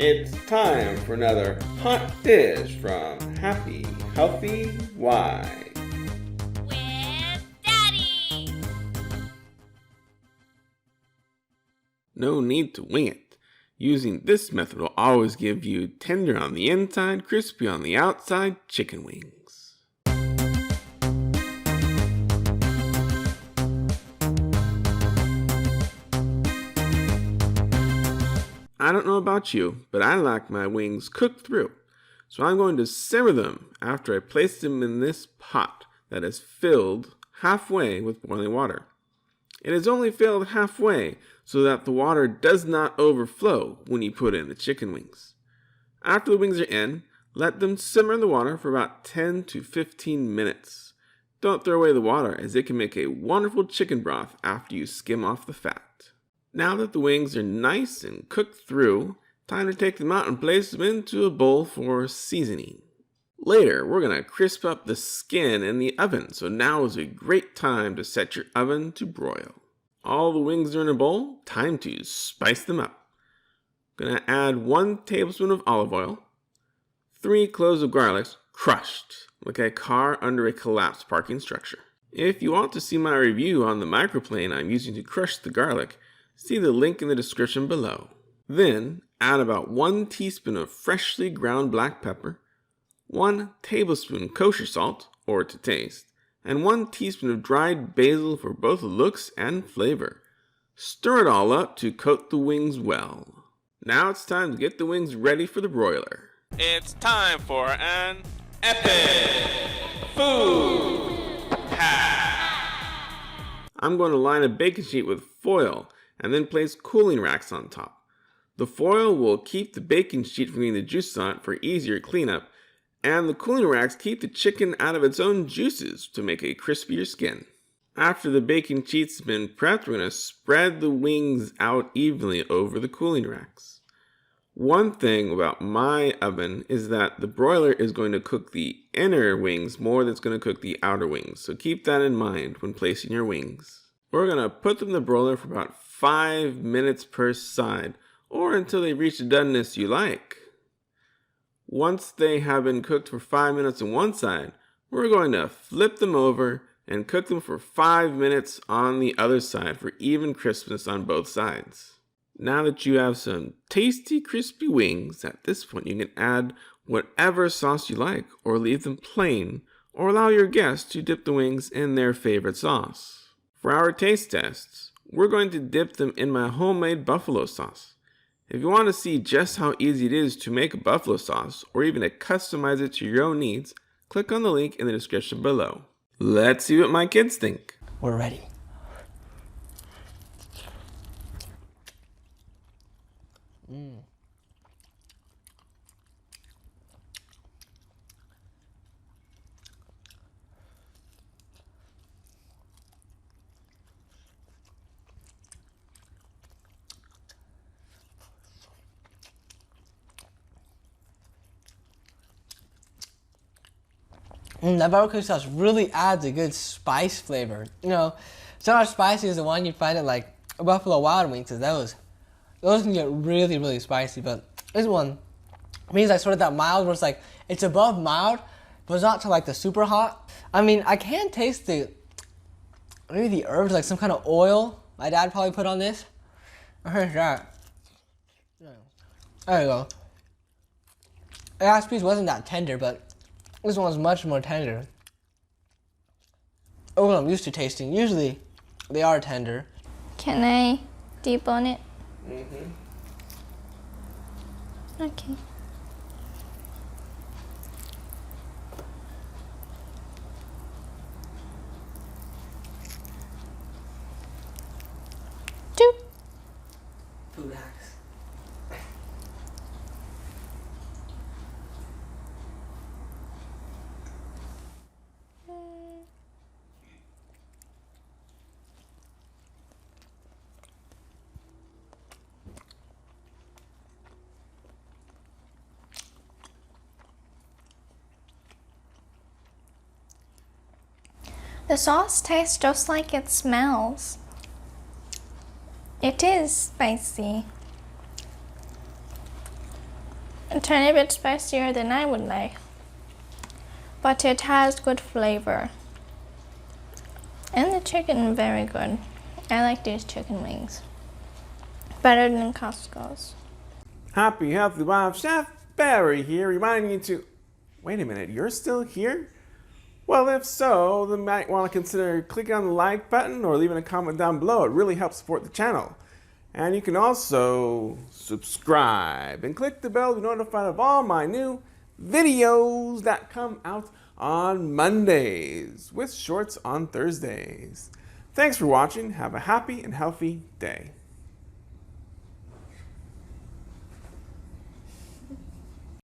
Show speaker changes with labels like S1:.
S1: It's time for another hot dish from Happy Healthy Why.
S2: With Daddy!
S1: No need to wing it. Using this method will always give you tender on the inside, crispy on the outside chicken wings. I don't know about you, but I like my wings cooked through. So I'm going to simmer them after I place them in this pot that is filled halfway with boiling water. It is only filled halfway so that the water does not overflow when you put in the chicken wings. After the wings are in, let them simmer in the water for about 10 to 15 minutes. Don't throw away the water as it can make a wonderful chicken broth after you skim off the fat. Now that the wings are nice and cooked through, time to take them out and place them into a bowl for seasoning. Later, we're going to crisp up the skin in the oven, so now is a great time to set your oven to broil. All the wings are in a bowl, time to spice them up. Going to add 1 tablespoon of olive oil, 3 cloves of garlic, crushed, like a car under a collapsed parking structure. If you want to see my review on the microplane I'm using to crush the garlic, see the link in the description below. Then, add about 1 teaspoon of freshly ground black pepper, 1 tablespoon kosher salt, or to taste, and 1 teaspoon of dried basil for both looks and flavor. Stir it all up to coat the wings well. Now it's time to get the wings ready for the broiler. It's time for an epic food hack. I'm going to line a baking sheet with foil and then place cooling racks on top. The foil will keep the baking sheet from getting the juices on it for easier cleanup, and the cooling racks keep the chicken out of its own juices to make a crispier skin. After the baking sheet's been prepped, we're going to spread the wings out evenly over the cooling racks. One thing about my oven is that the broiler is going to cook the inner wings more than it's going to cook the outer wings, so keep that in mind when placing your wings. We're going to put them in the broiler for about 5 minutes per side, or until they reach the doneness you like. Once they have been cooked for 5 minutes on one side, we're going to flip them over and cook them for 5 minutes on the other side for even crispness on both sides. Now that you have some tasty crispy wings, at this point you can add whatever sauce you like, or leave them plain, or allow your guests to dip the wings in their favorite sauce. For our taste tests, we're going to dip them in my homemade buffalo sauce. If you want to see just how easy it is to make a buffalo sauce, or even to customize it to your own needs, click on the link in the description below. Let's see what my kids think.
S3: We're ready. That barbecue sauce really adds a good spice flavor. You know, it's not as spicy as the one you find at like Buffalo Wild Wings, because those can get really, really spicy. But this one means like sort of that mild, where it's like it's above mild, but it's not to like the super hot. I mean, I can taste maybe the herbs, like some kind of oil my dad probably put on this. Here's that. There you go. The last piece wasn't that tender, but this one's much more tender. Oh, what I'm used to tasting. Usually, they are tender.
S2: Can I debone it?
S3: Mm-hmm.
S2: Okay. Doop.
S3: Food hacks.
S2: The sauce tastes just like it smells. It is spicy. a tiny bit spicier than I would like, but it has good flavor. And the chicken, very good. I like these chicken wings. Better than Costco's.
S1: Happy Healthy Wife, Chef Barry here, reminding you to... Wait a minute, you're still here? Well, if so, then you might want to consider clicking on the like button or leaving a comment down below. It really helps support the channel. And you can also subscribe and click the bell to be notified of all my new videos that come out on Mondays with shorts on Thursdays. Thanks for watching. Have a happy and healthy day.